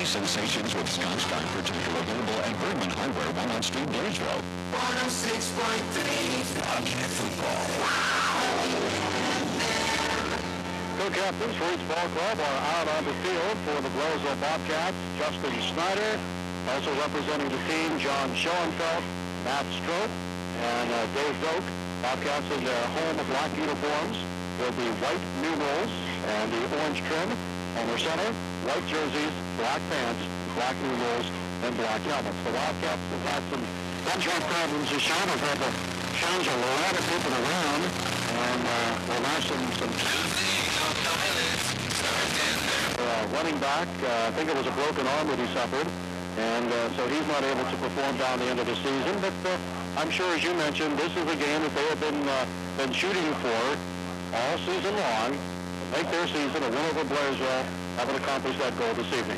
Be sensations with Scotch Guy Protector available at Bergman Hardware, Walnut Street, Blairsville. 106.3 Bobcat Football. Co-captains for each ball club are out on the field for the Blairsville Bobcats. Justin Snyder, also representing the team, John Schoenfeld, Matt Strope, and Dave Doak. Bobcats in their home black uniforms with the white numerals and the orange trim. On their center, white jerseys, black pants, black numerals, and black helmets. The Wildcats have had some injury problems this year. They've had to change a lot of people around, and we'll have some running back. I think it was a broken arm that he suffered, and so he's not able to perform down the end of the season. But I'm sure, as you mentioned, this is a game that they have been shooting for all season long. Make their season a win over Blairsville, having accomplished that goal this evening.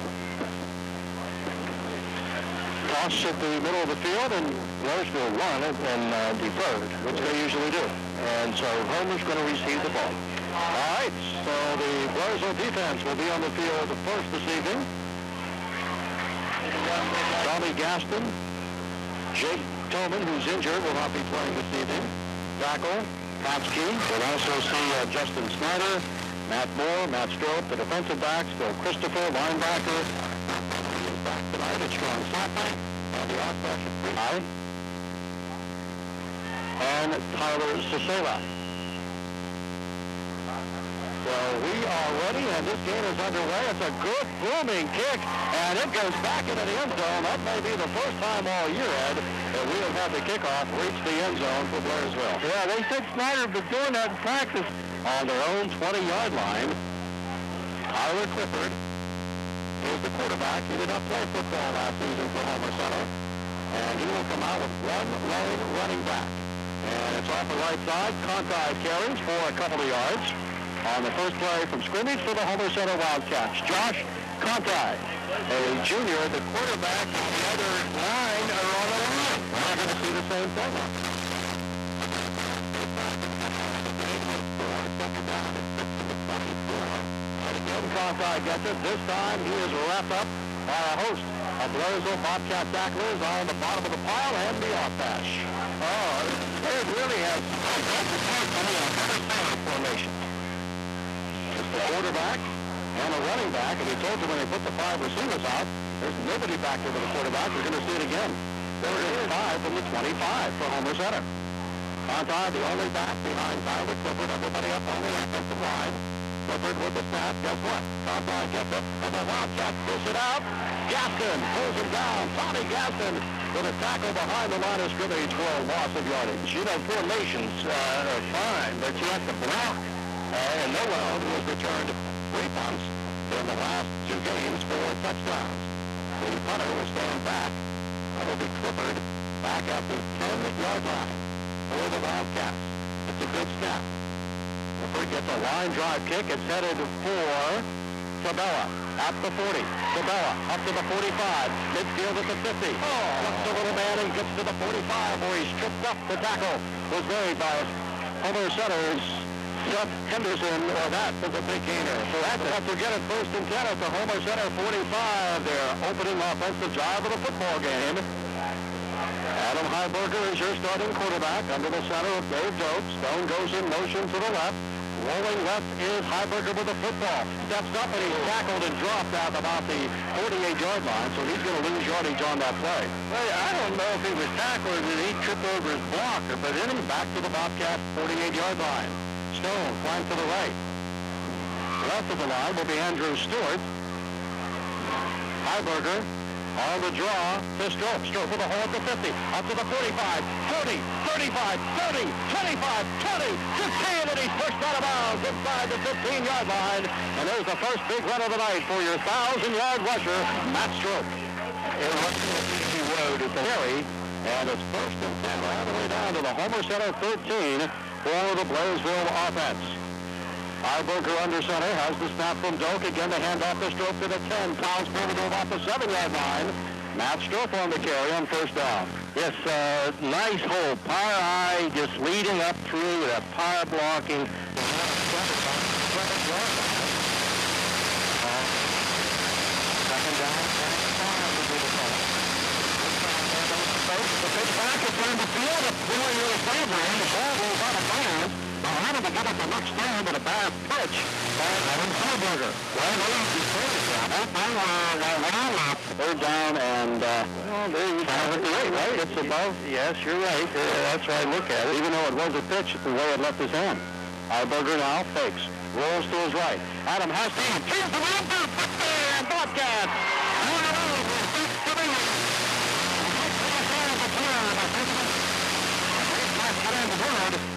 Toss at the middle of the field, and Blairsville won it and deferred, which they usually do. And so Homer's going to receive the ball. All right, so the Blairsville defense will be on the field first this evening. Tommy Gaston, Jake Tillman, who's injured, will not be playing this evening. Tackle, Patsky. We'll also see Justin Snyder, Matt Moore, Matt Strope, the defensive backs, Bill Christopher, linebacker. He's back tonight at strong slapback. And the off-back at and Tyler Cicela. Well, we are ready, and this game is underway. It's a good booming kick, and it goes back into the end zone. That may be the first time all year, Ed, that we have had the kickoff reach the end zone for Blairsville. Yeah, they said Snyder was doing that in practice. On their own 20-yard line, Tyler Clifford is the quarterback. He did not play football last season for Homer Center, and he will come out with one lone running back. And it's off the right side. Conti carries for a couple of yards on the first play from scrimmage for the Homer Center Wildcats. Josh Conti, a junior, the quarterback on the other line are on the line. We're going to see the same thing. Conti gets it. This time he is wrapped up by a host of Blairsville Bobcat tacklers on the bottom of the pile and the off-bash. Oh, it really has formation. It's the quarterback and a running back, and he told you when they put the 5 receivers out, there's nobody back there to the quarterback. You're going to see it again. There it is, 5 from the 25 for Homer Center. Conti, the only back behind Tyler Clifford. Everybody up on the offensive line. Clifford with the snap. Guess what? Conti gets it, and the Wildcats push it out. Gaston pulls him down. Tommy Gaston with a tackle behind the line of scrimmage for a loss of yardage. You know, formations are fine, but you have to block. And Noel has returned 3 punts in the last 2 games for touchdowns. The punter will stand back. That'll be Clifford back at the 10-yard line for the Wildcats. It's a good snap. Clifford gets a line drive kick. It's headed for Tabella at the 40. Tabella up to the 45. Midfield at the 50. Looks the little man and gets to the 45 where he's tripped up. The tackle was made by Homer Center's Seth Henderson, or that was a big gainer. So that's after get it first and 10 at the Homer Center 45. Their opening offensive drive of the football game. Adam Heiberger is your starting quarterback under the center of Dave Doak. Stone goes in motion to the left. Rolling left is Heiberger with the football. Steps up and he's tackled and dropped out about the 48-yard line, so he's going to lose yardage on that play. Well, I don't know if he was tackled and he tripped over his blocker, but then he's back to the Bobcat 48-yard line. Stone flank to the right. Left of the line will be Andrew Stewart. Heiberger on the draw to Strope. Strope with a hole at the 50. Up to the 45, 40, 35, 30, 25, 20, 15, and he's pushed out of bounds inside the 15-yard line. And there's the first big run of the night for your 1,000-yard rusher, Matt Strope. It runs to the easy road at the carry, and it's first and 10 all the way down to the Homer Center 13 for the Blairsville offense. Heiberger under center has the snap from Doak. Again, the handoff to Strope to the 10. Pounds forward off the 7-yard line. Matt Strope on the carry on first down. Yes, nice hole. Power eye just leading up through that power blocking. Second down. gets down the field. It's going to the sideline. The ball goes out of bounds. Behind him to get up the next down, but a bad pitch by Adam Heiberger. Well, they're down, and well, there you have it. Right? It's above. Yes, you're right. That's right. Look at it. Even though it was a pitch, it's the way it left his hand. Heiberger now fakes. Rolls to his right. Adam has to turns around and Bobcat.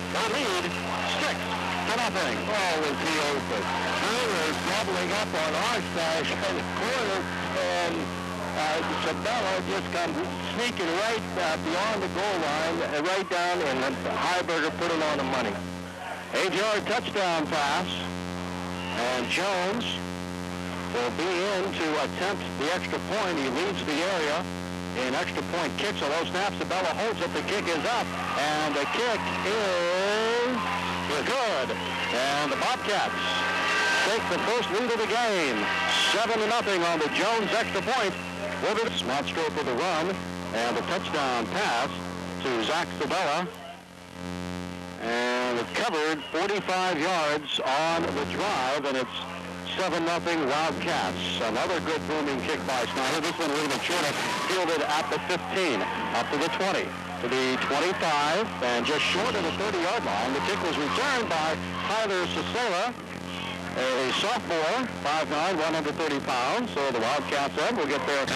The lead, 6-0. Oh, was he open? They were doubling up on Arstash in the corner, and Sabella just come sneaking right beyond the goal line, right down, and Heiberger put it on the money. 8-yard touchdown pass, and Jones will be in to attempt the extra point. He leads the area in extra point kicks. Although snaps, Sabella holds it. The kick is up, and the kick is good. And the Bobcats take the first lead of the game, 7-0 on the Jones extra point. Matt Strope with the run, and a touchdown pass to Zach Sabella. And it covered 45 yards on the drive, and it's 7-0 Wildcats. Another good booming kick by Snyder. This one a little bit shorter, fielded at the 15, up to the 20, to the 25, and just short of the 30-yard line. The kick was returned by Tyler Cicela, a sophomore, 5'9", 130 pounds. So the Wildcats will get there.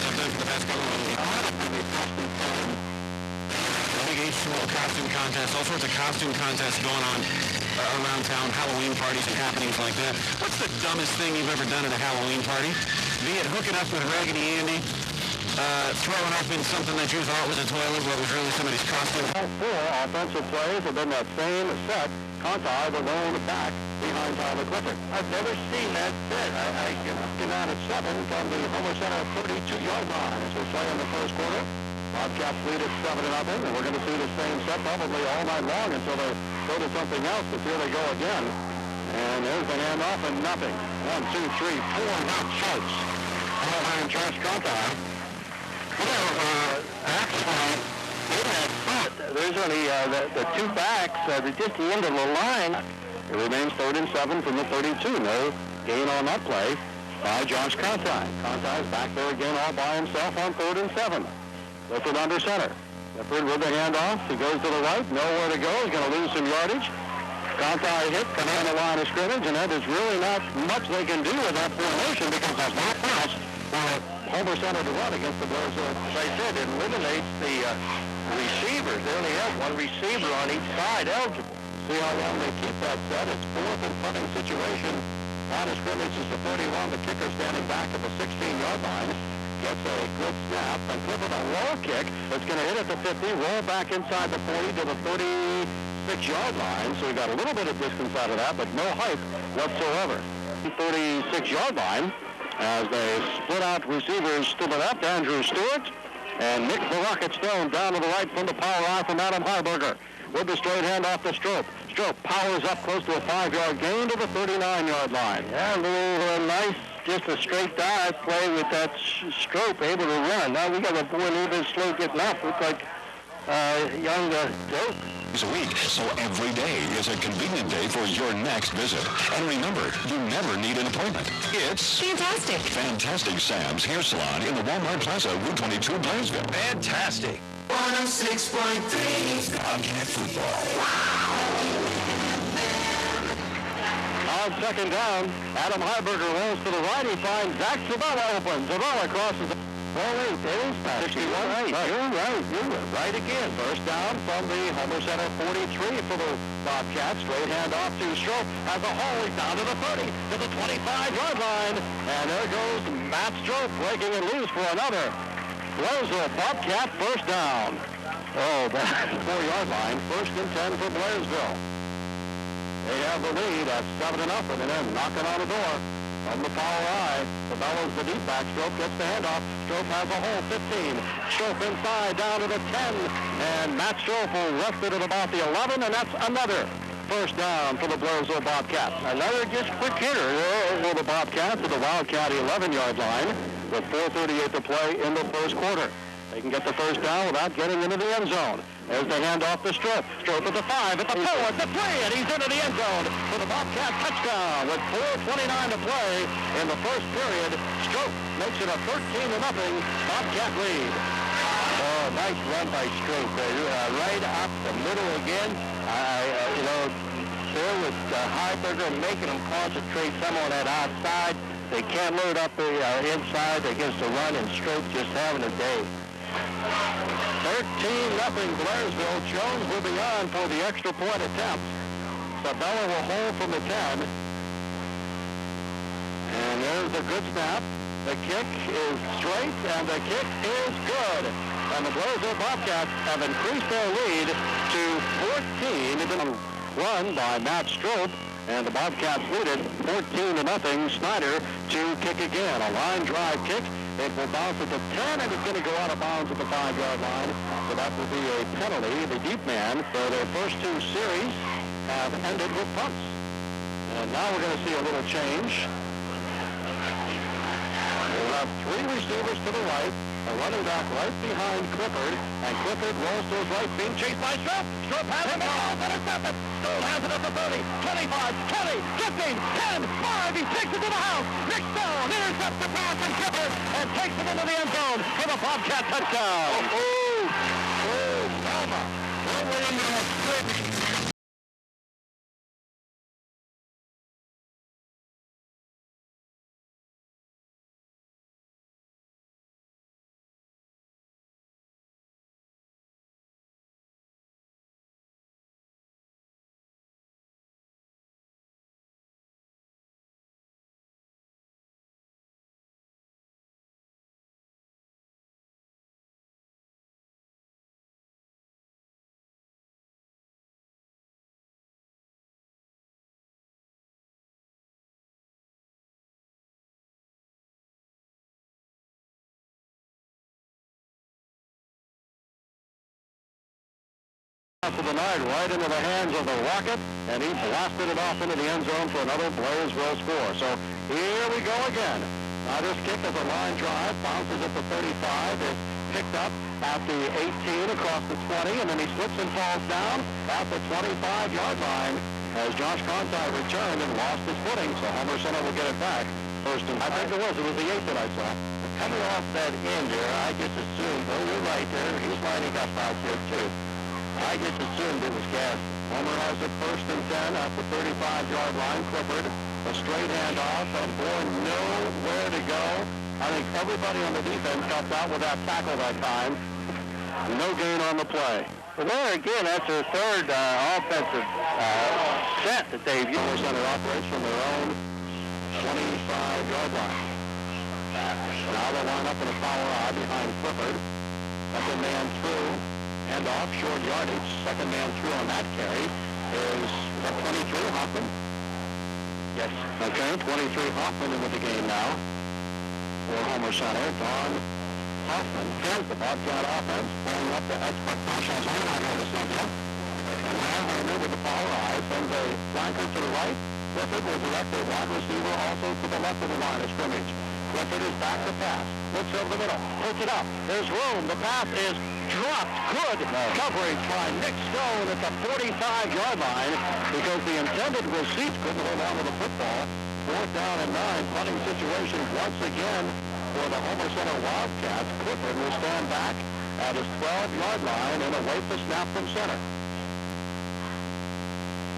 Costume contests, all sorts of costume contests going on around town, Halloween parties and happenings like that. What's the dumbest thing you've ever done at a Halloween party? Be it hooking up with Raggedy Andy, throwing up in something that you thought was a toilet but was really somebody's costume. All 4 offensive plays have been that same set. Conti, the lone back behind Tyler Clifford. I've never seen that set. I get out at 7 from the Homer Center 32-yard line as we play in the first quarter. Bobcats lead at 7-0, and we're going to see the same set probably all night long until they go to something else, but here they go again. And there's the handoff and nothing. 1, 2, 3, 4, not charts. Behind Charles Conti. There's only the 2 backs, just the end of the line. It remains 3rd and 7 from the 32. No gain on that play by Josh Conti. Conti's back there again all by himself on 3rd and 7. Clifford under center. Clifford with the handoff. He goes to the right. Nowhere to go. He's going to lose some yardage. Conti hit coming on the line of scrimmage, and there's really not much they can do with that formation because there's not pass for Homer Center to run against the Blairsville. As I said, it eliminates the receivers. They only have 1 receiver on each side eligible. See how long they keep that set. It's 4th and punting situation. Line of scrimmage is the 31. The kicker standing back at the 16-yard line. Gets a good snap, and Clifford a low kick that's going to hit at the 50, roll back inside the 40 to the 36-yard line. So we got a little bit of distance out of that, but no height whatsoever. 36-yard line as they split out receivers to the left, Andrew Stewart and Nick the Rocket Stone down to the right from the power eye from Adam Heiberger. With the straight hand off to Strope. Strope powers up close to a 5-yard gain to the 39-yard line. Yeah, a little nice, just a straight dive play with that Strope able to run. Now we got a boy a little bit slow getting up. Looks like young Dope. A week, so every day is a convenient day for your next visit. And remember, you never need an appointment. It's fantastic. Fantastic Sam's Hair Salon in the Walmart Plaza, Route 22, Blairsville. Fantastic. 106.3 Bobcat football. On second down, Adam Heiberger rolls to the right. He finds Zach Sabella open. Sabella crosses the... Well, wait, it is 61. Right. You're right again. First down from the Homer Center 43 for the Bobcats. Straight hand off to Strope. Has a hole. He's down to the 30, to the 25-yard line. And there goes Matt Strope breaking it loose for another. Blairsville Bobcat first down. Oh, that's the 4-yard line. First and 10 for Blairsville. They have the lead at 7-0, and then knocking on the door. From the power eye, Sabella's the deep back. Strope gets the handoff. Strope has a hole, 15. Strope inside, down to the 10. And Matt Strope will rest it at about the 11, and that's another first down for the Blairsville Bobcats. Another just quick hitter for the Bobcats at the Wildcat 11-yard line with 4:38 to play in the first quarter. They can get the first down without getting into the end zone. as they hand off to Strope. Strope at the 5, at the 4, at the 3, and he's into the end zone for the Bobcat touchdown with 4:29 to play in the first period. Strope makes it a 13-0 Bobcat lead. Oh, nice run by Strope. Right up the middle again. There was Heiberger making them concentrate some on that outside. They can't load up the inside against the run, and Strope just having a day. 13-0 Blairsville. Jones will be on for the extra point attempt. Sabella will hold from the 10. And there's a good snap. The kick is straight, and the kick is good. And the Blairsville Bobcats have increased their lead to 14. It's been run by Matt Strope, and the Bobcats lead it 14-0. Snyder to kick again. A line drive kick. It will bounce at the 10, and it's going to go out of bounds at the 5-yard line. So that will be a penalty. The deep man for their first two series have ended with punts. And now we're going to see a little change. We'll have three receivers to the right, a running back right behind Clifford, and Clifford rolls to his right, being chased by Strope. Strope has him, intercepted. Strope has it at the 30, 25, 20, 15, 10, 5. He takes it to the house. Nick Stone intercepts the pass from Clifford and takes it into the end zone for the Bobcat touchdown. Mama. Of the night right into the hands of the Rocket, and he blasted it off into the end zone for another Blairsville score. So here we go again. Now this kick is a line drive, bounces at the 35, is picked up at the 18 across the 20, and then he slips and falls down at the 25-yard line as Josh Conti returned and lost his footing. So Homer Center will get it back. First and I think it was the 8 that I saw. Coming off that end there, I just assumed, oh, you're right there, he's lining up out there too. I just assumed it was gas. Homer has it first and 10 at the 35-yard line. Clifford, a straight handoff, and Bourne nowhere to go. I think everybody on the defense helped out with that tackle that time. No gain on the play. Well, there again, that's their third offensive set that they've used. Homer Center operates from their own 25-yard line. Now they line up in a power eye behind Clifford. Second man through. And off short yardage. Second man through on that carry is 23 Hoffman. Yes. Okay, 23 Hoffman into the game now for Homer Center. Don Hoffman has the Bobcat offense, pulling up the expectations on the center. And now Homer with the power eye sends a flanker to the right. Clifford will direct a wide receiver also to the left of the line of scrimmage. Clifford is back to pass. Looks over the middle. Puts it up. There's room. The pass is dropped. Good coverage by Nick Stone at the 45-yard line because the intended receipts couldn't hold on to the football. 4th down and 9. Punting situation once again for the Homer Center Wildcats. Clifford will stand back at his 12-yard line and await the snap from center.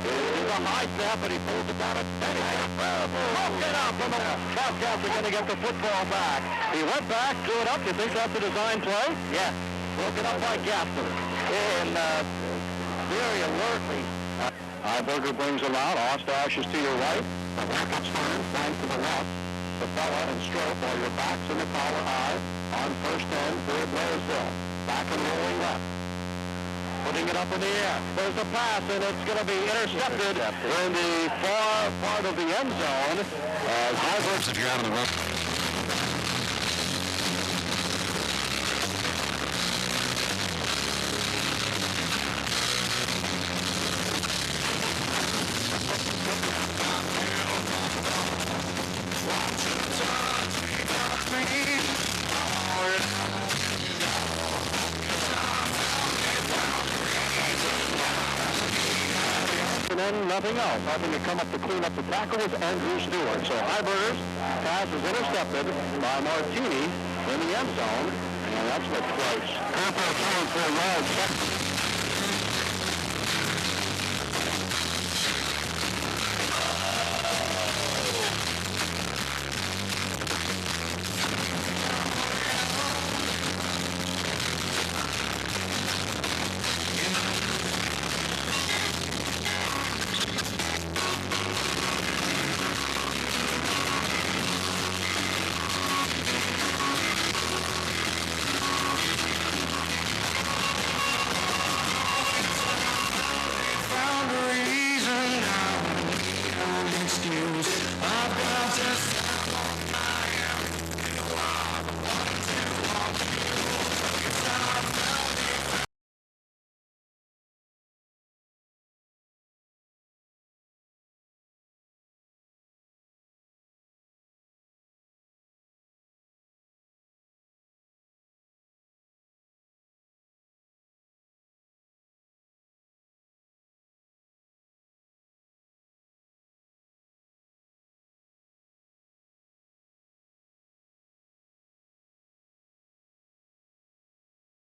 It's a high snap, but he pulls it down at 10. Broke it up, and the Bobcats are going to get the football back. He went back, threw it up. You think that's a design play? Yes. Broke it up by Gaston. And very alertly. Heiberger brings him out. Ostash is to your right. The Rockets turn, flank to the left. The fella and Strope are your backs in the power high on first end for Blairsville. Back and rolling left. Putting it up in the air. There's the pass, and it's going to be intercepted in the far part of the end zone. Heiberger, if you're out on the road. nothing else. Having to come up to clean up the tackle was Andrew Stewart. So Heiberger's pass is intercepted by Martini in the end zone, and that's what close. Cooper coming for a yard.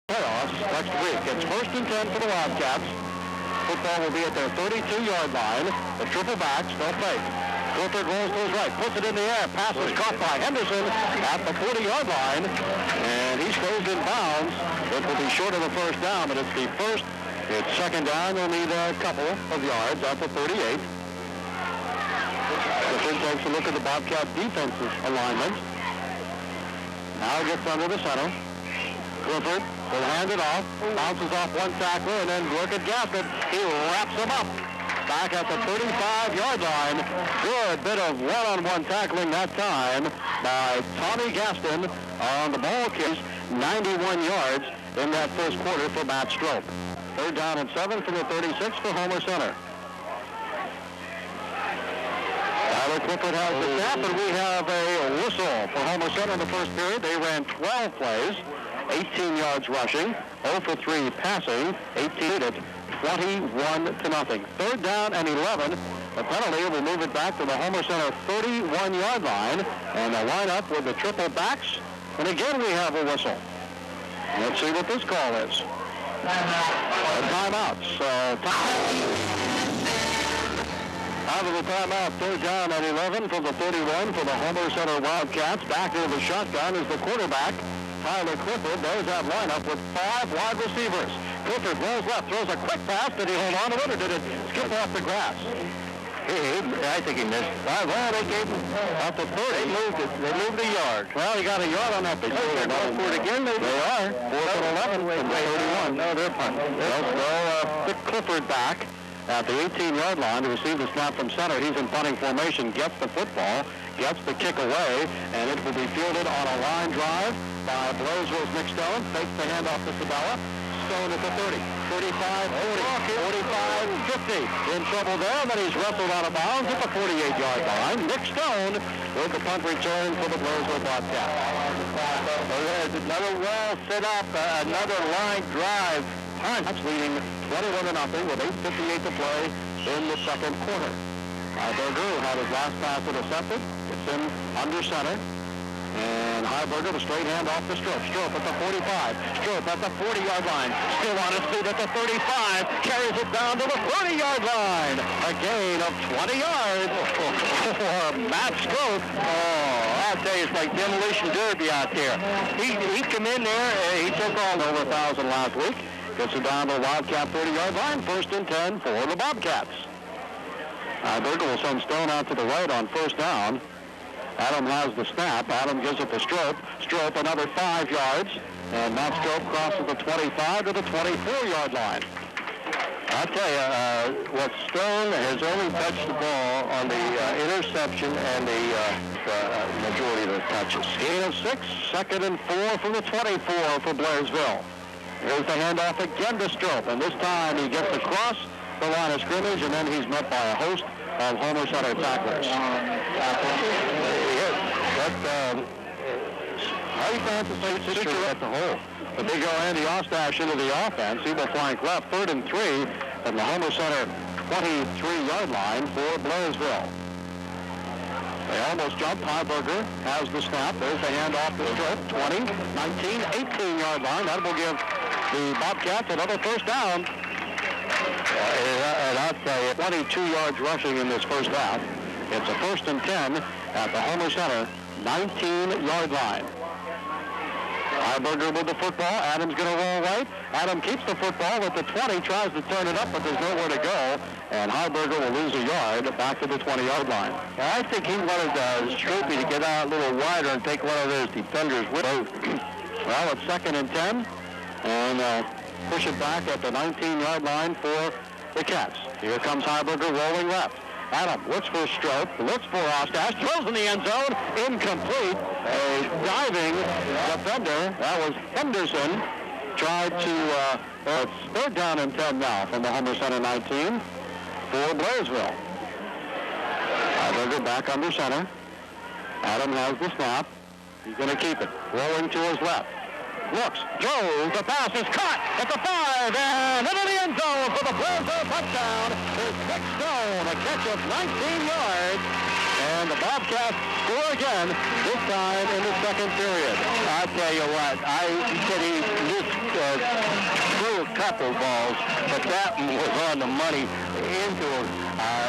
Playoffs next week. It's 1st and 10 for the Wildcats. Football will be at their 32-yard line. The triple backs, they'll fake. Clifford rolls to his right, puts it in the air. Pass is caught by Henderson at the 40-yard line, and he stays in bounds. It will be short of the first down, but it's the first. It's second down. They'll need a couple of yards at the 38. Clifford takes a look at the Bobcat defensive alignment. Now gets under the center. Clifford will hand it off, bounces off one tackler, and then look at Gaston. He wraps him up back at the 35-yard line. Good bit of one-on-one tackling that time by Tommy Gaston on the ball case. 91 yards in that first quarter for Matt Strope. Third down and 7 from the 36 for Homer Center. Tyler Clifford has the snap, and we have a whistle for Homer Center in the first period. They ran 12 plays. 18 yards rushing, 0 for 3 passing, 18 at 21-0. Third down and 11. The penalty will move it back to the Homer Center 31-yard line, and they'll line up with the triple backs. And again, we have a whistle. Let's see what this call is. A timeout. So, out of the timeout, third down and 11 from the 31 for the Homer Center Wildcats. Back into the shotgun is the quarterback, Tyler Clifford. There's that lineup with 5 wide receivers. Clifford rolls left, throws a quick pass. Did he hold on to it, or did it skip off the grass? I think he missed. Well, they gave him up to 30. They moved a yard. Well, he got a yard on that. They're going for it again. They are. 4th and 11 from 31. No, they're punting. They'll pick Clifford back at the 18-yard line to receive the snap from center. He's in punting formation, gets the football, gets the kick away, and it will be fielded on a line drive by Blairsville's Nick Stone. Fakes the handoff to Sabella. Stone at the 30, 35, 40, 45, 50. In trouble there, and then he's wrestled out of bounds at the 48-yard line. Nick Stone with the punt return for the Blairsville Bobcats. There's another well set up, another line drive punt. That's leading 21-0 with 8:58 to play in the second quarter. Heiberger had his last pass intercepted. It's in under center. And Heiberger, the straight hand off the Strope. Strope at the 45. Strope at the 40-yard line. Still on his feet at the 35. Carries it down to the 30-yard line. A gain of 20 yards for Matt Strope. Oh, I'll tell you, it's like demolition derby out there. He come in there. He took all over 1,000 last week. Gets it down to the Wildcat 30-yard line. 1st and 10 for the Bobcats. Heiberger will send Stone out to the right on first down. Adam has the snap. Adam gives it to Strope. Strope another 5 yards. And Matt Strope crosses the 25 to the 24-yard line. I'll tell you, what Stone has only touched the ball on the interception and the majority of the touches. Gain of 6, 2nd and 4 from the 24 for Blairsville. Here's the handoff again to Strope. And this time he gets across the line of scrimmage, and then he's met by a host of Homer Center tacklers. How you found the same situation at the hole? But they go Andy Ostash into the offense. He will flank left, 3rd and 3 from the Homer Center 23-yard line for Blairsville. They almost jumped. Heiberger has the snap. There's the handoff to Strope. 20, 19, 18-yard line. That will give the Bobcats another first down. And I'll tell you, 22 yards rushing in this first half. It's a 1st and 10 at the Homer Center 19-yard line. Heiberger with the football. Adams going to roll right. Adam keeps the football at the 20, tries to turn it up, but there's nowhere to go. And Heiberger will lose a yard back to the 20-yard line. I think he wanted Strope to get out a little wider and take one of those defenders with him. Well, it's 2nd and 10. And push it back at the 19-yard line for the Cats. Here comes Heiberger rolling left. Adam looks for Strope, looks for Ostash, throws in the end zone, incomplete. A diving defender, that was Henderson, tried to, it's 3rd down and 10 now from the Homer Center 19 for Blairsville. Heiberger back under center. Adam has the snap. He's going to keep it. Rolling to his left. Looks, throws, the pass is caught at the 5, and into the end zone for the Blairsville touchdown is Nick Stone, a catch of 19 yards, and the Bobcats score again, this time in the 2nd period. I'll tell you what, he said he missed threw a couple balls, but that one was on the money into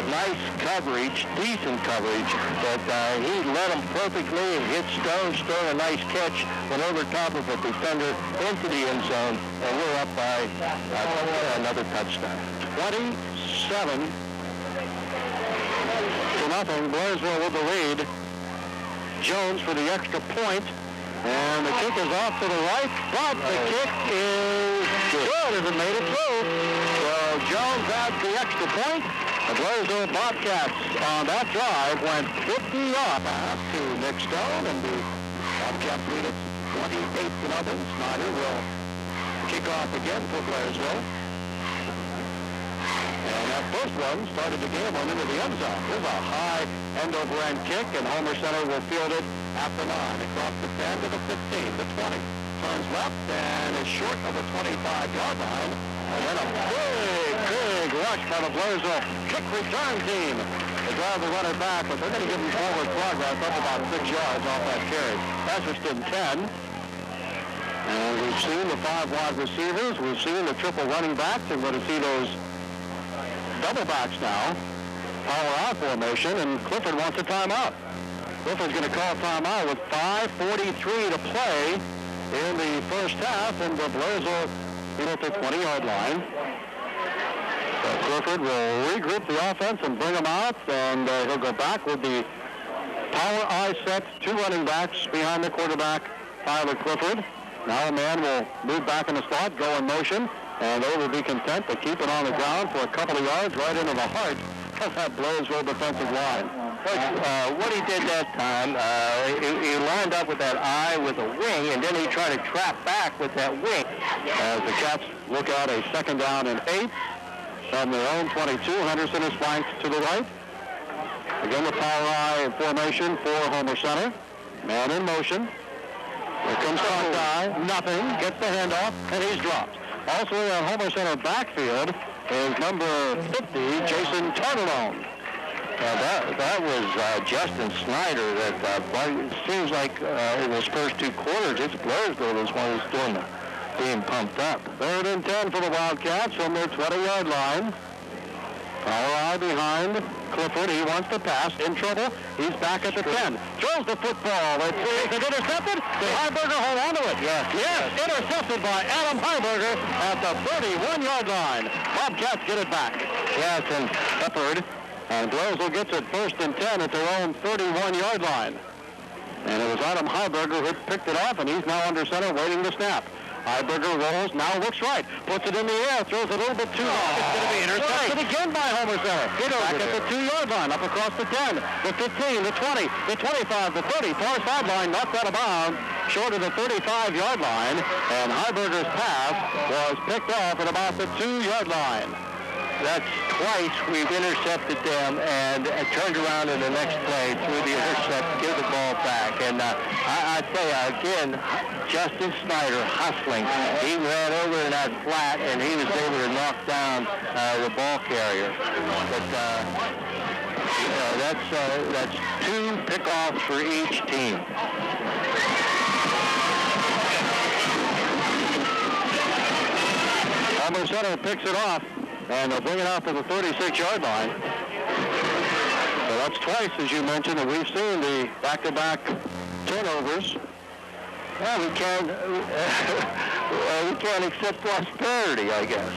nice coverage, decent coverage, but he led him perfectly and hit Stone. Stone a nice catch, went over top of a defender into the end zone, and we're up by another touchdown. 27-0. Blairsville with the lead. Jones for the extra point, and the kick is off to the right, but the kick is good as it made it through. So Jones adds the extra point. The Blairsville Bobcats on that drive went 50 yards to Nick Stone, and the Bobcats lead it 28-0. Snyder will kick off again for Blairsville. And that first one started the game on into the end zone. There's a high end-over-end kick, and Homer Center will field it after 9. Across the 10 to the 15, the 20. Turns left and is short of the 25-yard line. And then a big rush by the Blairsville kick return team to drive the runner back, but they're going to give him forward progress up about 6 yards off that carry. Basserston 10. And we've seen the 5 wide receivers. We've seen the triple running backs. And we're going to see those double backs now. Power out formation, and Clifford wants a timeout. Clifford's going to call timeout with 5:43 to play in the first half, and the Blairsville at the 20-yard line. So Clifford will regroup the offense and bring them out, and he'll go back with the power I set, 2 running backs behind the quarterback, Tyler Clifford. Now a man will move back in the slot, go in motion, and they will be content to keep it on the ground for a couple of yards right into the heart of that Blairsville defensive line. What he did that time, he lined up with that eye with a wing, and then he tried to trap back with that wing. As the Cats look out a 2nd down and 8 from their own 22. Henderson is flanked to the right. Again, the power eye formation for Homer Center. Man in motion. Here comes Hawkeye. Nothing. Gets the handoff, and he's dropped. Also in Homer Center backfield is number 50, Jason Tartalone. That was Justin Snyder. It seems like in his first 2 quarters, it's Blairsville that's one who's being pumped up. 3rd and 10 for the Wildcats from their 20-yard line. Power eye behind Clifford. He wants to pass. In trouble. He's back at the 10. Throws the football. It's intercepted. Did Heiberger hold on to it? Yes. Intercepted by Adam Heiberger at the 31-yard line. Bobcats get it back. Yes, and Clifford. And Blairsville gets it 1st and 10 at their own 31-yard line. And it was Adam Heiberger who picked it off, and he's now under center waiting to snap. Heiberger rolls, now looks right, puts it in the air, throws it a little bit too high. It's going to be intercepted again by Homer Center. Back at the 2-yard line, up across the 10, the 15, the 20, the 25, the 30, far sideline, knocked out of bounds, short of the 35-yard line, and Heiberger's pass was picked off at about the 2-yard line. that's twice we've intercepted them and turned around in the next play through the intercept, give the ball back. And I tell you, again, Justin Snyder hustling. He ran over in that flat, and he was able to knock down the ball carrier. But that's 2 pickoffs for each team. Homer Center picks it off, and they'll bring it out to the 36-yard line. So that's twice, as you mentioned, that we've seen the back-to-back turnovers. Well, we can't accept prosperity, I guess.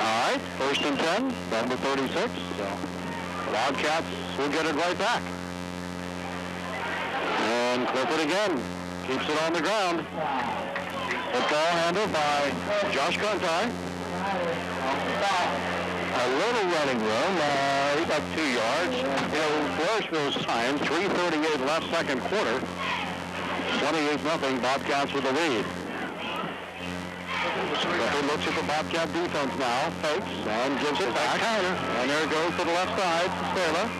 All right, 1st and 10, number 36. So Wildcats will get it right back. And Clifford again keeps it on the ground. Football handled by Josh Conti. A little running room. He got 2 yards. You know, Blairsville's time, 3:38 left, second quarter. 28-0, Bobcats with the lead. Clifford looks at the Bobcat defense now, fakes, and gives it back. Counter. And there it goes to the left side, Stela.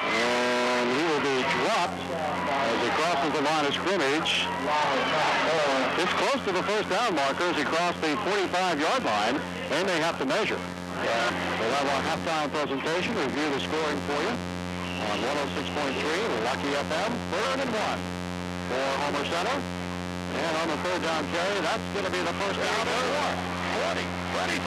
And he will be dropped as he crosses the line of scrimmage. It's close to the first down marker as he crossed the 45-yard line. They may have to measure. We'll have a halftime presentation, review the scoring for you on 106.3 Lucky FM. 3rd and 1 for Homer Center. And on the 3rd down carry, that's going to be the first down. 20, 25,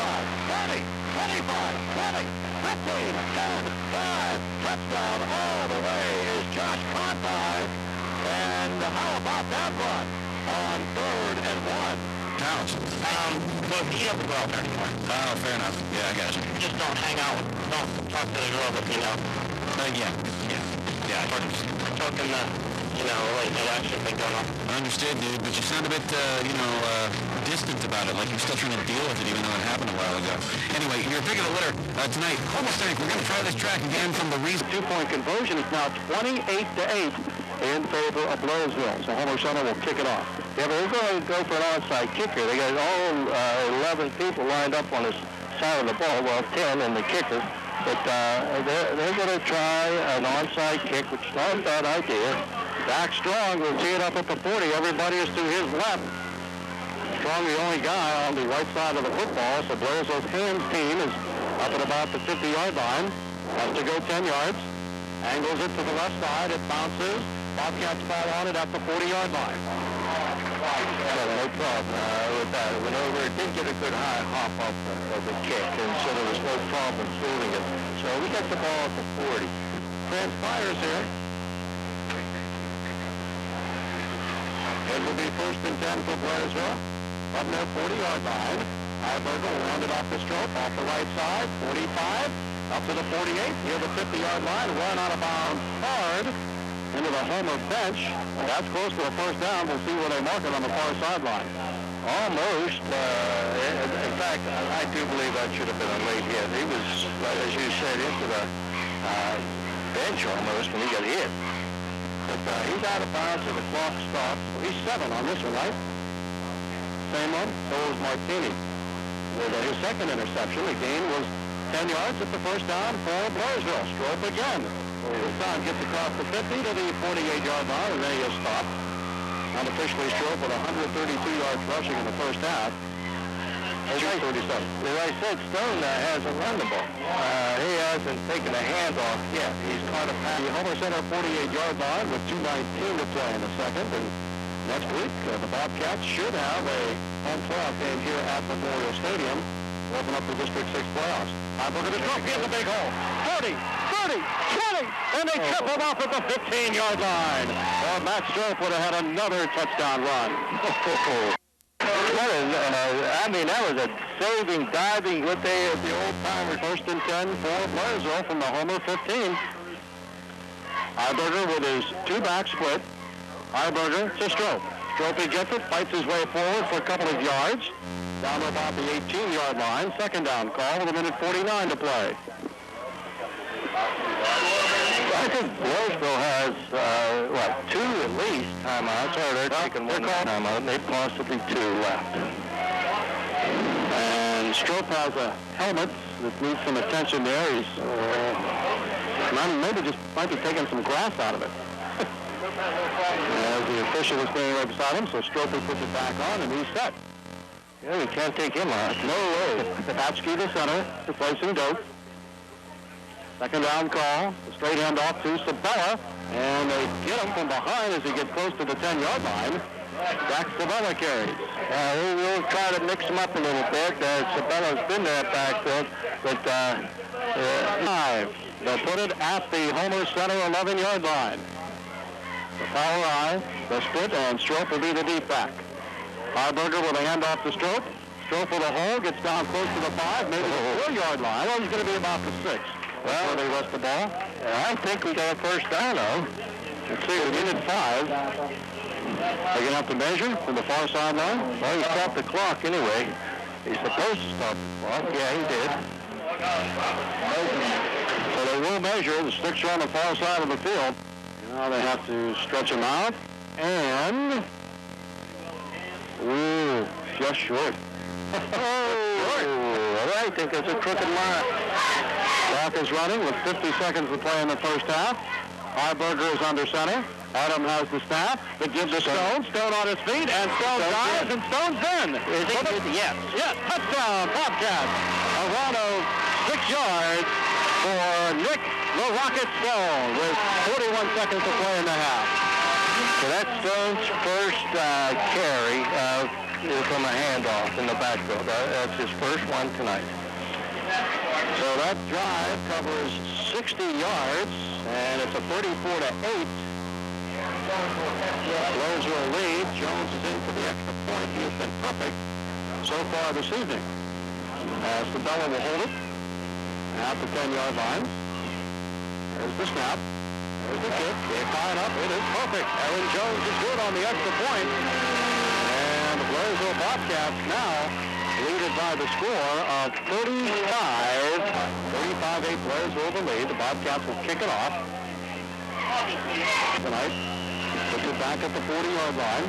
20, 25, 20, 15, 10, 5. Touchdown all the way is Josh Conti. And how about that run on 3rd and 1? Pounds. Look, he doesn't go out there anymore. Oh, fair enough. Yeah, I got you. Just don't hang out. Don't talk to the girls if you know. Yeah. We're talking, like the election thing going on. Understood, dude, but you sound a bit, distant about it, like you're still trying to deal with it even though it happened a while ago. Anyway, your pick of the litter tonight, almost think we're going to try this track again from the reason. 2-point conversion. It's now 28-8 in favor of Blairsville. So Homer Center will kick it off. Yeah, but we're going to go for an onside kicker. They got all 11 people lined up on the side of the ball. Well, 10 and the kicker. But they're going to try an onside kick, which is not a bad idea. Back Strong, we'll see it up at the 40. Everybody is to his left. Strong, the only guy on the right side of the football. So Blairsville's hands team is up at about the 50-yard line. Has to go 10 yards. Angles it to the left side. It bounces. Bobcats fall on it at the 40-yard line. No problem with that. It went over. It did get a good high hop up of the kick, and so there was no problem fielding it. So we got the ball at the 40. Transpires here. It will be 1st and 10 for Blairsville. From their 40-yard line. Heiberger will round it off the Strope, off the right side, 45, up to the 48, near the 50-yard line, run out of bounds hard into the Homer bench. That's close to the first down. We'll see where they mark it on the far sideline. Almost. In fact, I do believe that should have been a late hit. He was, as you said, into the bench almost when he got hit. But he's out of bounds and the clock stops. He's 7 on this one, right? Same one. So was Martini. With his second interception, the gain was 10 yards at the first down for Blairsville. Strope again. This time gets across the 50 to the 48-yard line, and then he is stopped. Unofficially Strope with 132 yards rushing in the first half. As I said, Stone hasn't run the ball. He hasn't taken a handoff yet. He's caught a pass. The Homer Center 48-yard line with 2:19 to play in the second. And next week, the Bobcats should have a home playoff game here at Memorial Stadium. Open up the District 6 playoffs. Heiberger to Strope in the big hole. 40, 30, 20, and they trip him off at the 15-yard line. Well, Matt Strope would have had another touchdown run. That was a saving, diving, what they at the old-timer 1st and 10 for Blairsville from the Homer 15. Heiberger with his two-back split. Heiberger to Strope. Strope gets it, fights his way forward for a couple of yards. Down to about the 18-yard line. Second down call with 1:49 to play. I think Blairsville has, 2 at least timeouts. Or they're taking one timeout. They've possibly 2 left. And Strope has a helmet that needs some attention there. He's maybe just might be taking some grass out of it. As the official is standing right beside him, so Strope puts it back on, and he's set. Yeah, we can't take him out. No way. Patchkey to center, replacing Doak. Second down call. The straight hand off to Sabella, and they get him from behind as he gets close to the 10-yard line. Zach Sabella carries. We'll try to mix him up a little bit. Sabella's been there at backfield, but 5. They'll put it at the Homer Center 11-yard line. The power eye, the split, and Strope will be the deep back. Harburger with a handoff to Strope. Strope with a hole, gets down close to the 5, maybe the 4-yard line. Well, he's going to be about the 6. Well, they rest the ball. I think we got a first down, though. Let's see, we needed 5. They're going to have to measure from the far sideline. Well, he stopped the clock anyway. He's supposed to stop the clock. Yeah, he did. So they will measure. The sticks are on the far side of the field. Now they have to stretch him out. And... ooh, just short. I think it's a crooked line. Clock is running with 50 seconds to play in the first half. Harburger is under center. Adam has the snap. They give to Stone. Stone on his feet, and Stone dives, and Stone's in. Yes. Yes, touchdown, Bobcats. A run of 6 yards for Nick the Rocket Stone with 41 seconds to play in the half. So that's Stone's first carry from a handoff in the backfield. That's his first one tonight. So that drive covers 60 yards, and it's a 34-8. Blairsville lead. Jones is in for the extra point. He has been perfect so far this evening. Sabella will hold it at the 10-yard line. There's the snap. There's the kick. It's high enough. It is perfect. Aaron Jones is good on the extra point. And the Blairsville Bobcats now leaded by the score of 35. 35-8 Blairsville the lead. The Bobcats will kick it off tonight. Puts it back at the 40-yard line.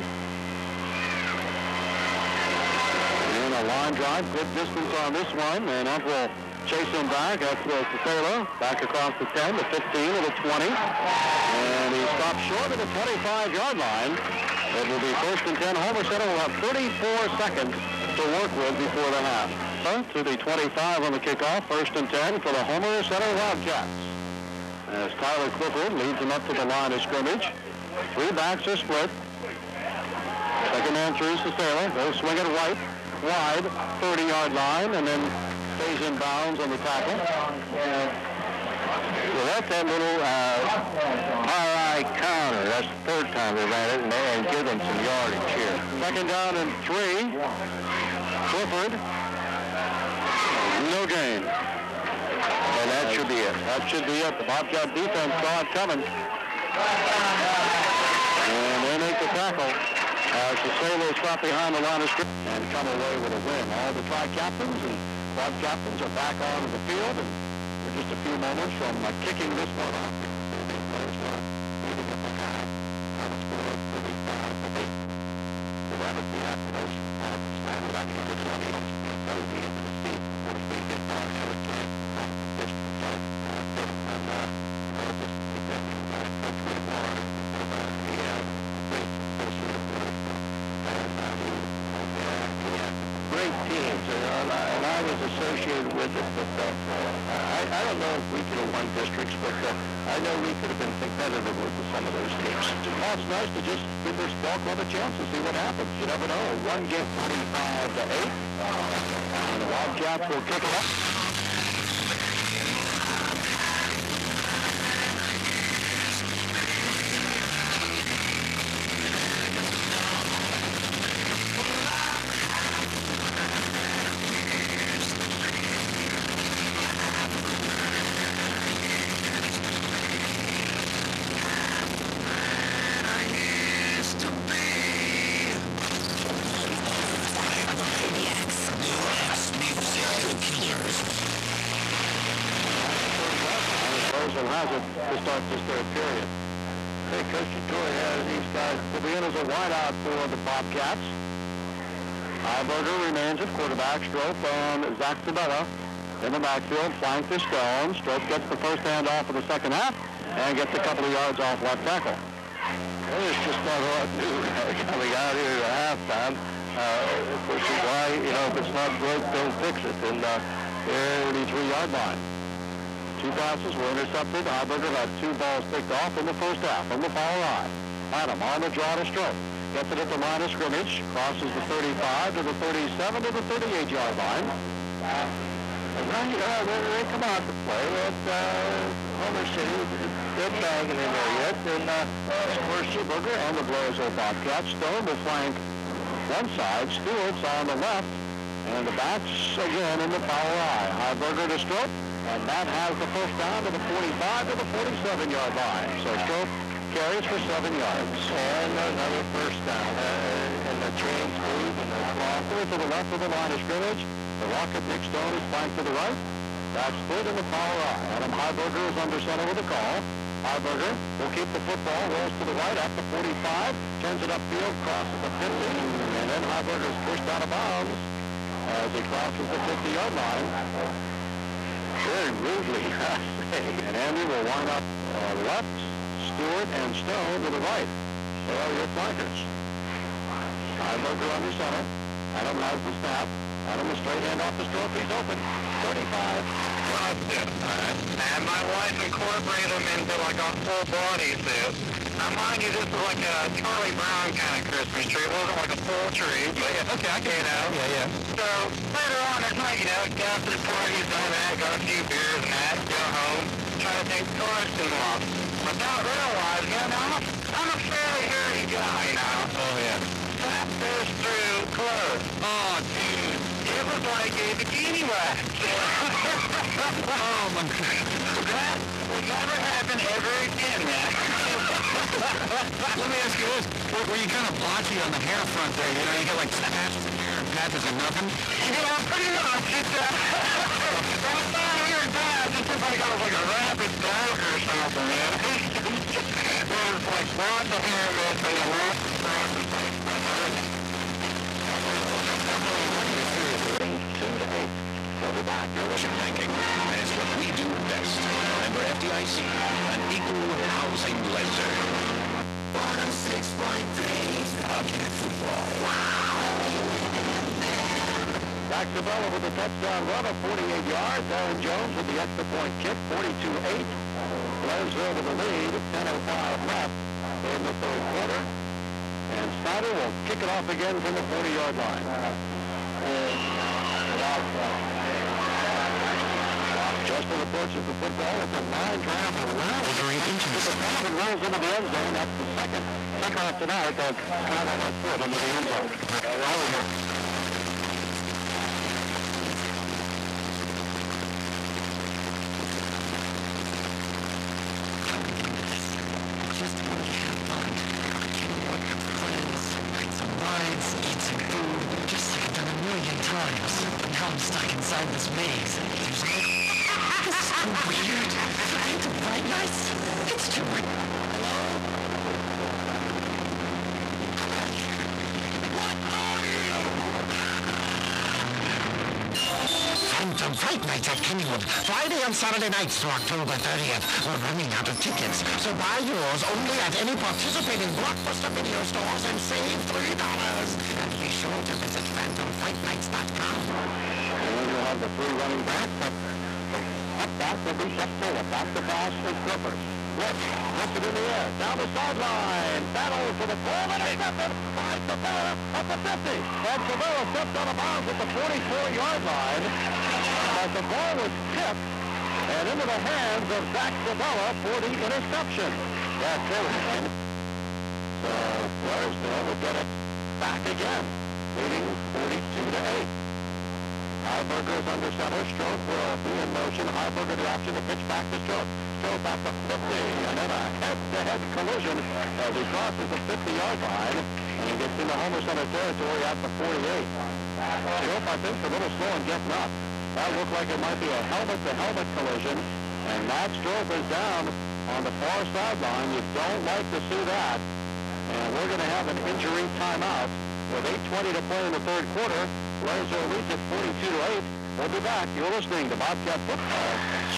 And a line drive. Good distance on this one. And Ump will chase him back. That's Sailor. Back across the 10, the 15, and the 20. And he stops short of the 25-yard line. It will be first and 10. Homer Center will have 34 seconds to work with before the half. To the 25 on the kickoff. First and 10 for the Homer Center Wildcats. As Tyler Clifford leads them up to the line of scrimmage. 3 backs are split. Second man through to Sailor. They'll swing it right, wide, 30-yard line, and then stays in bounds on the tackle. So that's that little high counter. That's the third time they ran it, and give them some yardage here. Second down and 3. Clifford. No gain. And that should be it. That should be it. The Bobcat defense saw it coming. And they make the tackle. The Sailors stop behind the line of scrimmage and come away with a win. All the tri-captains and quad captains are back on the field, and we're just a few moments from kicking this one off. Associated with it, but I don't know if we could have won districts, but I know we could have been competitive with some of those teams. It's nice to just give this ball club a chance to see what happens. You never know. One game 45-8, and the Wildcats will kick it up. Has it to start this third period. Hey, Coach Detroit has these guys will be in as a wideout for the Bobcats. Harburger remains at quarterback. Strope on Zach Sabella. In the backfield, flank to Stone. Strope gets the first handoff of the second half and gets a couple of yards off left tackle. There's just not a lot new coming out here at halftime, which is why, if it's not broke, don't fix it. And 33-yard line. Two passes were intercepted. Heiberger had two balls picked off in the first half from the far right. Adam on the draw to Strope. Gets it at the line of scrimmage. Crosses the 35 to the 37 to the 38-yard line. They come out to play at Homer City. They're banging in there yet. And where's Heiberger and the Blairsville Bobcats. Stone will flank one side. Stewart's on the left. And the backs again in the foul eye. Heiberger to Strope. And that has the first down to the 45 to the 47-yard line. So Strope carries for 7 yards. And another first down. And the trains move and the clock to the left of the line of scrimmage. The rocket Nick Stone is flanked to the right. That's split in the foul eye. Adam Heiberger is under center with the call. Heiberger will keep the football, rolls to the right at the 45, turns it upfield, crosses the 50, and then Heiberger is pushed out of bounds as he crosses the 50-yard line. Very rudely, I say. And Andy will wind up left, Stewart, and Stone to the right. So are your flankers. Heiberger under center. Adam has the snap. Adam a straight hand off the Strope. He's open. 35. And my wife incorporated them into like a full body suit. Now mind you, this is like a Charlie Brown kind of Christmas tree. It wasn't like a full tree. But, Okay, I can, Yeah. So later on at night, get out to the parties and that, got a few beers and that, go home, try to take cards to them off. Without realizing, I'm a fairly hairy guy now. Oh, yeah. That goes through clothes. Oh, dude. It was like a bikini wax. Oh, my God. That will never happen ever again, man. Let me ask you this. Were you kind of blotchy on the hair front there? You get like patches of hair and patches of nothing? Pretty much. It's not here bad. It's just like I was like a rapid dog or something, man. There's like lots of hair missing and lots of rapid Your banking is what we do best. Member FDIC, an equal housing lender. 106.3 Bobcat Football. Back to Bella with a touchdown run of 48 yards. Aaron Jones with the extra point kick, 42-8. Blairsville with the lead, 10:05 left in the third quarter. And Snyder will kick it off again from the 40-yard line. Justin approaches the football at the line, drive around. With the pass and rolls into the end zone. That's the second off tonight. Kind of a foot into the end zone. Just want to have fun. Work with friends, ride some rides, eat some food, just like I've done a million times. But now I'm stuck inside this maze. There's no... This is so weird. Ain't it right nice? It's too weird. Phantom Fright Nights at Kennywood. Friday and Saturday nights through October 30th. We're running out of tickets, so buy yours only at any participating Blockbuster video stores and save $3. And be sure to visit PhantomFrightNights.com. And then you'll have the three running backs. Up back will be Septola. Back to pass for Clippers. Blitz. Puts it in the air. Down the sideline. Battle for the ball. Intercepted. Finds the ball at the 50. And Savella stepped out of bounds at the 44-yard line. But the ball was tipped and into the hands of Zach Savella for the interception. That's it. So Blairsville will get it back again, leading 42-8. Heiberger is under center. Strope will be in motion. Heiberger the option to pitch back to Strope. Strope at the 50, and then a head-to-head collision as he crosses the 50-yard line, and he gets into Homer Center territory at the 48. Strope, I think, is a little slow in getting up. That looked like it might be a helmet-to-helmet collision, and Matt Strope is down on the far sideline. You don't like to see that, and we're going to have an injury timeout with 8:20 to play in the third quarter. Blairsville leads at 42-8. We'll be back. You're listening to Bobcat Football.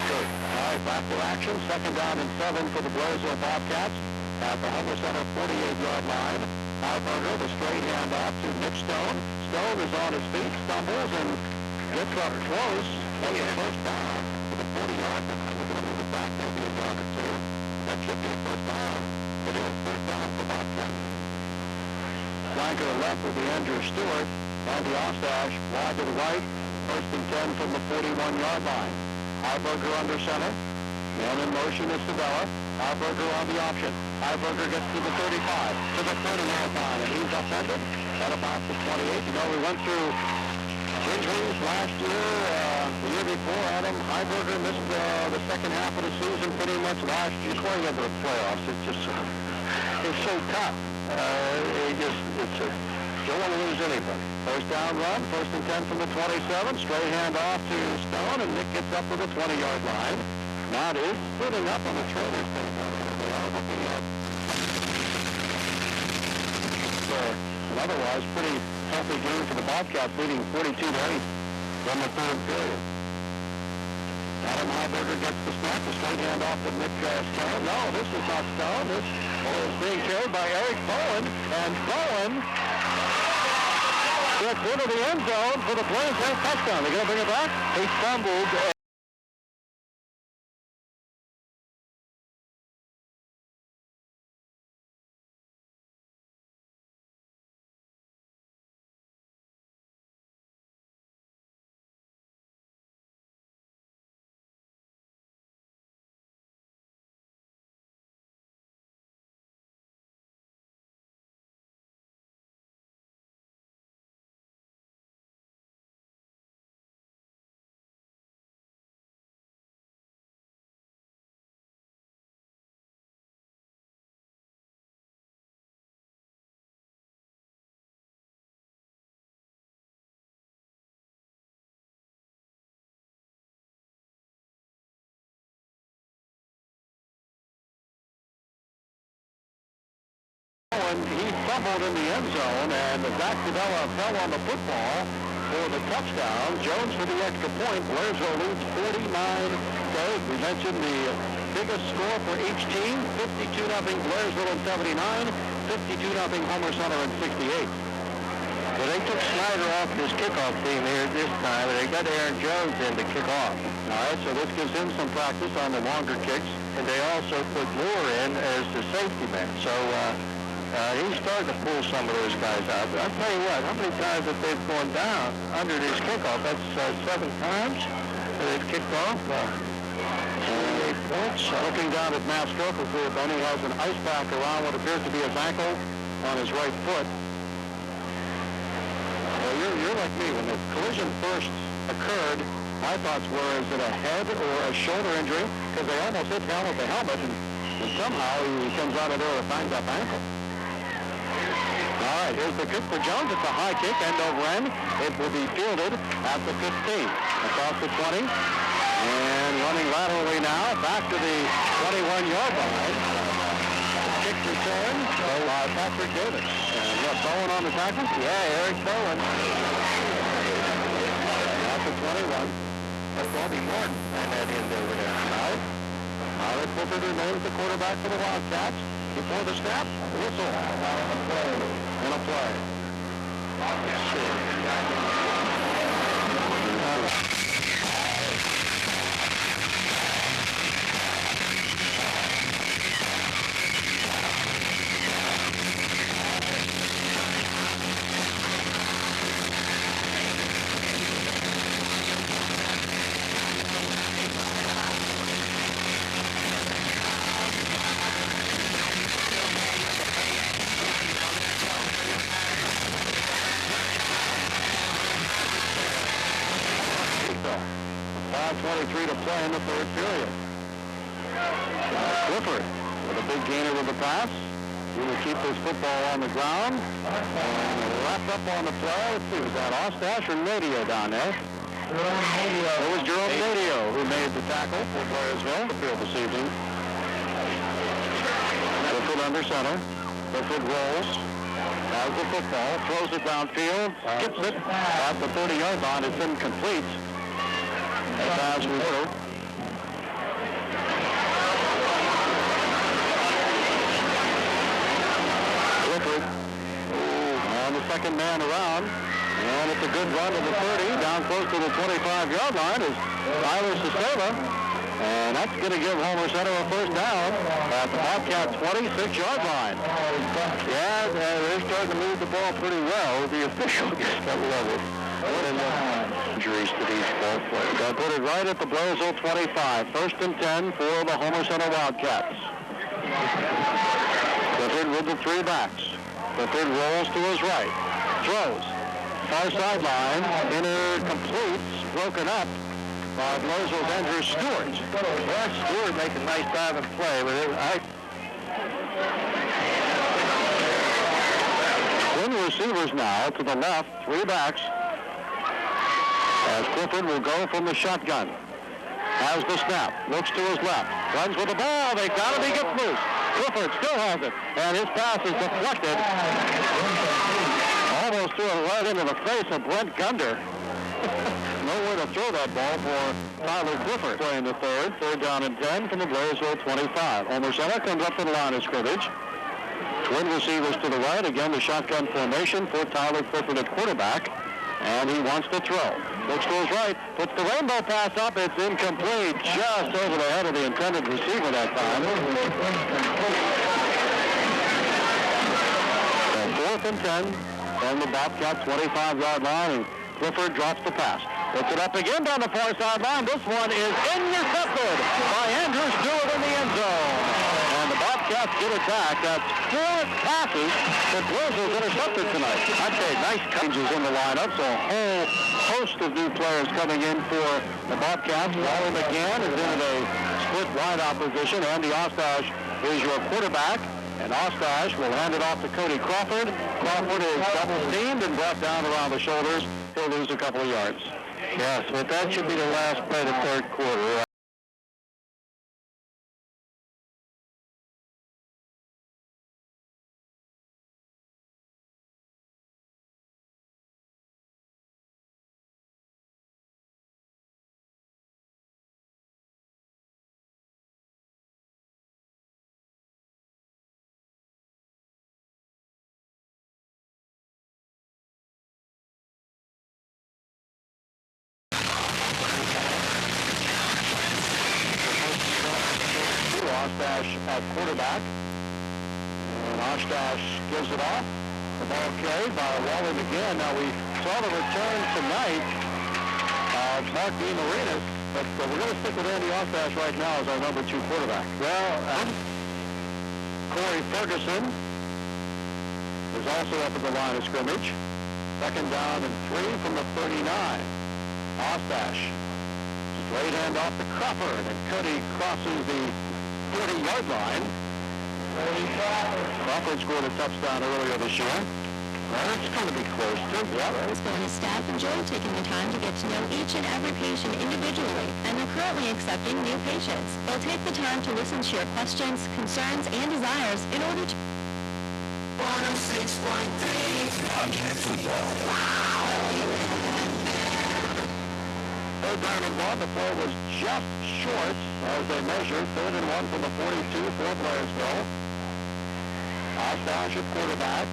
Straight. All right, back to action. Second down and 7 for the Blairsville Bobcats at the Homer Center 48-yard line. Highburger, the straight handoff to Nick Stone. Stone is on his feet, stumbles, and gets up close. And the first down for the 40-yard line. Back maybe a yard or two. That should be a first down. It is first down for Bobcat. Flanker left will be Andrew Stewart. And the Ostash wide to the right. First and 10 from the 41-yard line. Highburger under center. Man in motion is Sabella. Highburger on the option. Highburger gets to the 35, to the 30-yard line, and he's upended at about the 28. You know, we went through injuries last year, the year before. Adam Highburger missed the second half of the season pretty much last year. Going into the playoffs, it's so tough. You don't want to lose anybody. First down run, first and 10 from the 27. Straight hand off to Stone, and Nick gets up to the 20-yard line. Matt is sitting up on the trailers. They are looking at an otherwise pretty healthy game for the Bobcats, leading 42-8 from the third period. Adam Highburger gets the snap, the straight hand off to Nick Stone. No, this is not Stone. This is being carried by Eric Bowen, and Bowen gets into the end zone for the Blairsville touchdown. They're going to bring it back. He stumbled. He fumbled in the end zone, and Zach Sabella fell on the football for the touchdown. Jones for the extra point. Blairsville leads 49-8. We mentioned the biggest score for each team, 52-0 Blairsville in 79, 52-0 Homer Center in 68. Well, they took Snyder off his kickoff team here this time, and they got Aaron Jones in to kick off. All right, so this gives him some practice on the longer kicks, and they also put Moore in as the safety man. So, he's starting to pull some of those guys out. But I'll tell you what, how many times that they've gone down under this kickoff? That's 7 times that they've kicked off. 28 points. Looking down at Matt Strope here, Benny has an ice pack around what appears to be his ankle on his right foot. Well, you're like me. When the collision first occurred, my thoughts were, is it a head or a shoulder injury? Because they almost hit helmet to helmet, and somehow he comes out of there with a banged-up ankle. All right, here's the kick for Jones. It's a high kick, end over end. It will be fielded at the 15, across the 20, and running laterally now back to the 21-yard line. Kick return by Patrick Davis. And what, Bowen on the tackle? Yeah, Eric Bowen. At the 21. That's Bobby Morton and that end over there. All right. Alex Clifford remains the quarterback for the Wildcats. Before the snap, whistle. And a play. To play in the third period. Clifford with a big gainer with the pass. He will keep this football on the ground. And wrapped up on the play. Let's see, was that Ostash or Nadio down there? It was Jerome Nadio who made the tackle for Blairsville the field this evening. Clifford under center. Clifford rolls. Has the football. Throws it downfield. Skips it at the 30-yard line. It's incomplete. Pass reversed. Clifford on the second man around. And it's a good run to the 30, down close to the 25-yard line is Tyler Sesova. And that's going to give Homer Center a first down at the Bobcat 26-yard line. Yeah, they're starting to move the ball pretty well. The official gets that level. What an injuries to these ball players. They put it right at the Blairsville 25. First and 10 for the Homer Center Wildcats. Clifford with the three backs. Clifford rolls to his right. Throws. Far sideline. Completes. Broken up by Blairsville's Andrew Stewart. Well, Stewart makes a nice dive and play, but twin receivers now to the left, three backs. As Clifford will go from the shotgun. Has the snap, looks to his left, runs with the ball. They got him, he gets loose. Clifford still has it, and his pass is deflected. Almost threw it right into the face of Brent Gunder. Nowhere to throw that ball for Tyler Clifford. Playing the third down and 10 from the Blairsville 25. Homer Center comes up to the line of scrimmage. Twin receivers to the right. Again, the shotgun formation for Tyler Clifford at quarterback. And he wants to throw. Looks to his right. Puts the rainbow pass up. It's incomplete. Just over the head of the intended receiver that time. And 4th and 10 from the Bobcat 25-yard line. And Clifford drops the pass. Puts it up again down the far sideline. This one is intercepted by Andrew Stewart in the end zone. And the Bobcats get it back. That's 4 passes that Blairsville's intercepted tonight. I'd say nice changes in the lineup. So a whole host of new players coming in for the Bobcats. Wally McGann is in a split wideout position. Andy Ostash is your quarterback. And Ostash will hand it off to Cody Crawford. Crawford is double-teamed and brought down around the shoulders. He'll lose a couple of yards. Yes, but that should be the last play of the third quarter. Ostash at quarterback. And Ostash gives it off. The ball carried by Wally McGann. Now we saw the return tonight of Mark DeMarinis, but we're going to stick with Andy Ostash right now as our number 2 quarterback. Well, Corey Ferguson is also up at the line of scrimmage. Second down and 3 from the 39. Ostash. Straight hand off to Crawford, and Cody crosses the 40-yard line. Crawford scored a touchdown earlier this year. Well, it's going to be close to. Yep. His staff enjoy taking the time to get to know each and every patient individually, and they're currently accepting new patients. They'll take the time to listen to your questions, concerns, and desires in order to... 106.3 Bobcat Football. Third down and 1. The play was just short as they measured. 3rd and 1 from the 42 for Blairsville. Ostash at quarterback.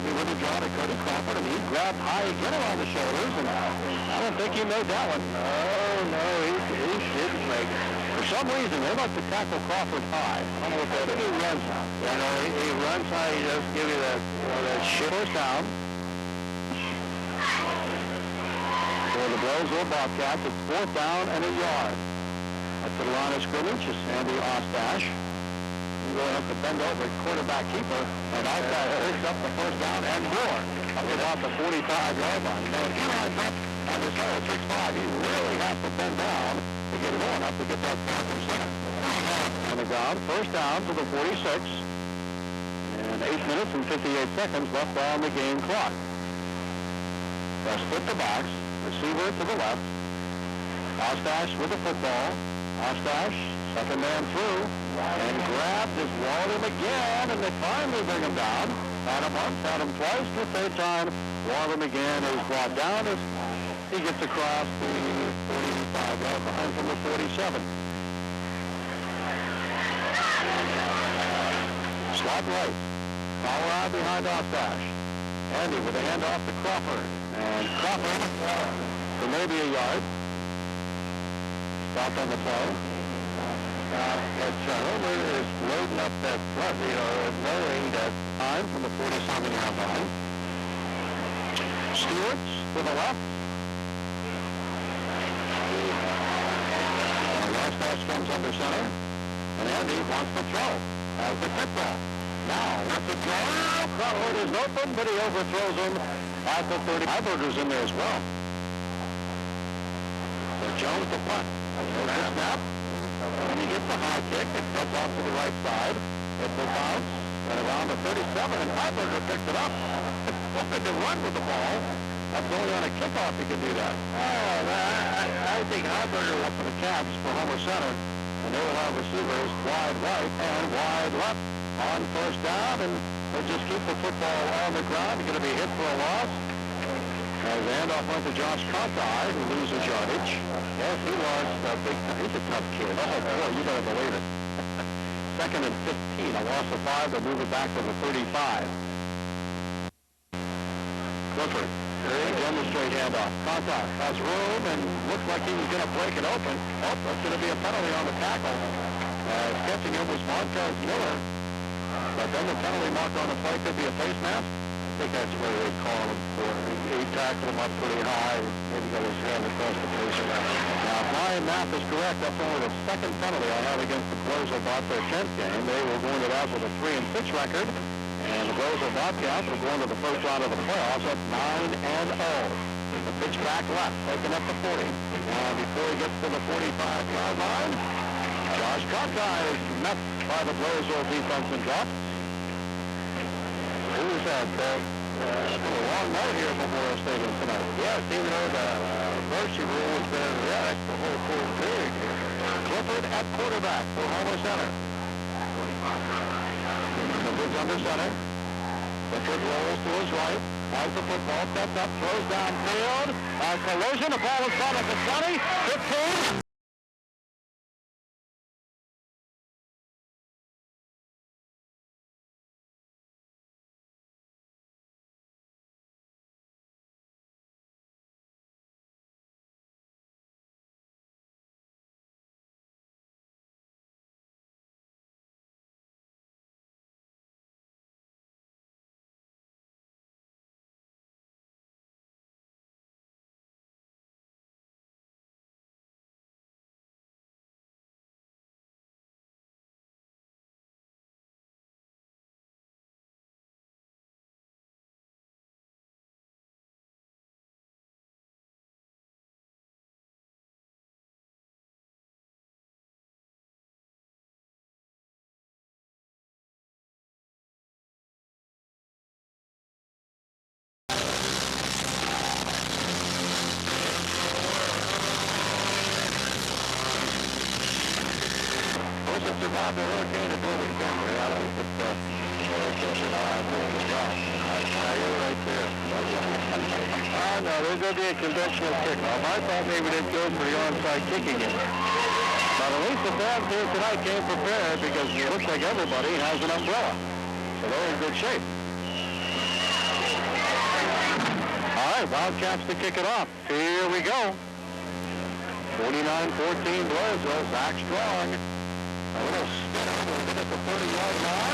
He would have drawn to Cody Crawford, and he grabbed high again around the shoulders, and I don't think he made that one. Oh, no, he didn't make it. For some reason, they like to tackle Crawford high. I don't know what that is. He runs high. You know, he runs high. He doesn't give you that short sound. For the Blairsville Bobcats, it's 4th down and a yard. Up to the line of scrimmage is Andy Ostash. Going up to bend over quarterback keeper, and Ostash picks up the first down and more. Up about the 45-yard line. On this whole 6-5, you really have to bend down to get it on up to get that ball from center. On the ground, first down to the 46. And 8 minutes and 58 seconds left on the game clock. They'll split the box. Receiver to the left. Ostash with the football. Ostash, second man through, and grabbed is Wally McGann, and they finally bring him down. Had him once, had him twice. The third time, Wally McGann is brought down as he gets across the 45 behind from the 47. Slot right. Power out behind off dash. Andy with a handoff to Crawford. And Crawford for maybe a yard. Stopped on the play. Homer is loading up that front, knowing that time from the 47-yard line. Stewart's to the left. Last pass comes under center. And Andy wants to throw. Has the football. Now, wants to throw. Crawford is open, but he overthrows him at the 30. Heiberger's in there as well. So Jones to punt. There's the snap. And he gets the high kick. It cuts off to the right side. It will bounce. And around the 37, and Heiberger picked it up. Wanted to run with the ball. That's only on a kickoff he could do that. I think Heiberger went for the Caps for Homer Center. And they will have receivers wide right and wide left on first down. And they'll just keep the football on the ground. They're going to be hit for a loss. As the handoff went to Josh Cockeye, who loses yardage. Yes, he was a big time. He's a tough kid. Oh, boy, you better believe it. Second and 15. A loss of 5. They'll move it back to the 35. Clifford. Again, the straight handoff. Cockeye has room and looks like he was going to break it open. Oh, that's going to be a penalty on the tackle. Catching him was Montez Miller. But then the penalty mark on the play could be a face mask. I think that's where they call him for. He tackled him up pretty high. Maybe got his hand across the face. Now, if my math is correct, that's only the second penalty I had against the Blairsville about their 10th game. They were going to that with a 3-6 record. And the Blairsville Bobcats will go into the first round of the playoffs at 9-0. The pitch back left, taking up the 40. Now, before he gets to the 45-yard line, Josh Cockeye is met by the Blairsville defense and dropped. Who's that? It's been a long night here at Memorial Stadium tonight. Yes, even though the mercy rule has been, that's the whole full period here. Clifford at quarterback for Homer Center. Clifford's under center. Clifford rolls to his right. Has the football, steps up, throws downfield. Collision, the ball is caught at the 20, 15. Survived the hurricane at Blooming Camry. I don't think that you're right there. No, there's going to be a conventional kickoff. I thought maybe they'd go for the onside kicking it. But at least the fans here tonight came prepared because it looks like everybody has an umbrella. So they're in good shape. All right, Wildcats to kick it off. Here we go. 49-14 Blairsville. Zach Strong. A little spin over at the 30-yard line.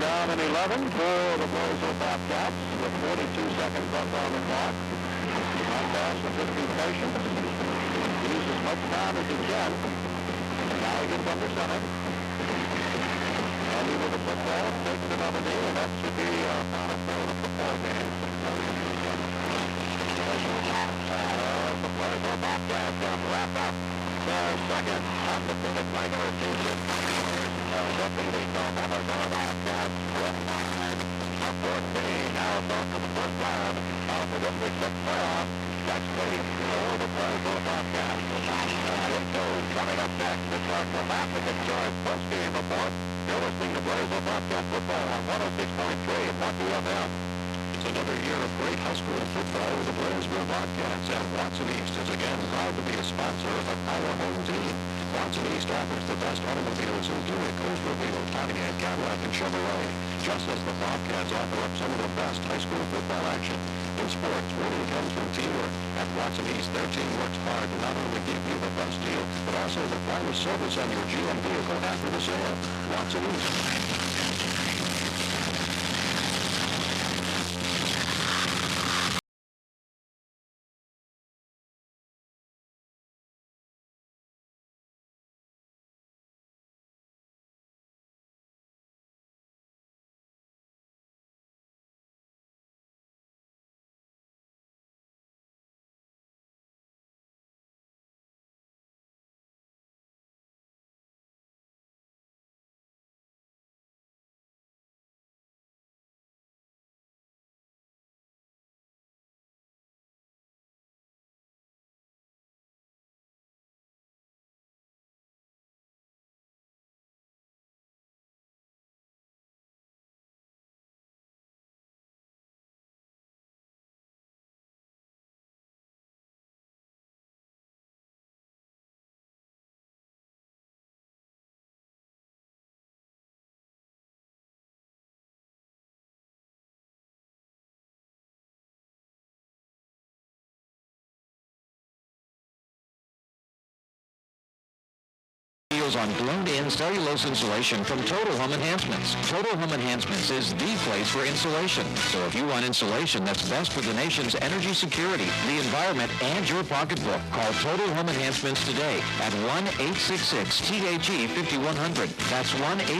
down in 11 for the Blairsville Bobcats with 42 seconds left on the clock. Contest with 50 patients. Use as much time as he can. Now he gets under center. And he with the football takes another knee, and that should be not a football game. The Blairsville Bobcats have wrapped up their second undefeated regular season. Defeating the Blairsville Bobcats with 9-14. Now back to the first round of the District 6 playoff. Next week for the Blairsville Bobcats. Coming up next, it's our dramatic insurance post-game report. You're listening to Blairsville Bobcat football on 106.3 at WFM. It's another year of great high school football with the Blairsville Bobcats, and Watson East is again proud to be a sponsor of our home team. Watson East offers the best automobiles in Buick, Oldsmobile, Pontiac, Cadillac, and Chevrolet, just as the Bobcats offer up some of the best high school football action. In sports, winning comes from teamwork. At Watson East, their team works hard to not only give you the best deal, but also the finest service on your GM vehicle after the sale. Watson East. On blown-in cellulose insulation from Total Home Enhancements. Total Home Enhancements is the place for insulation. So if you want insulation that's best for the nation's energy security, the environment, and your pocketbook, call Total Home Enhancements today at 1-866-THE-5100. That's 1-866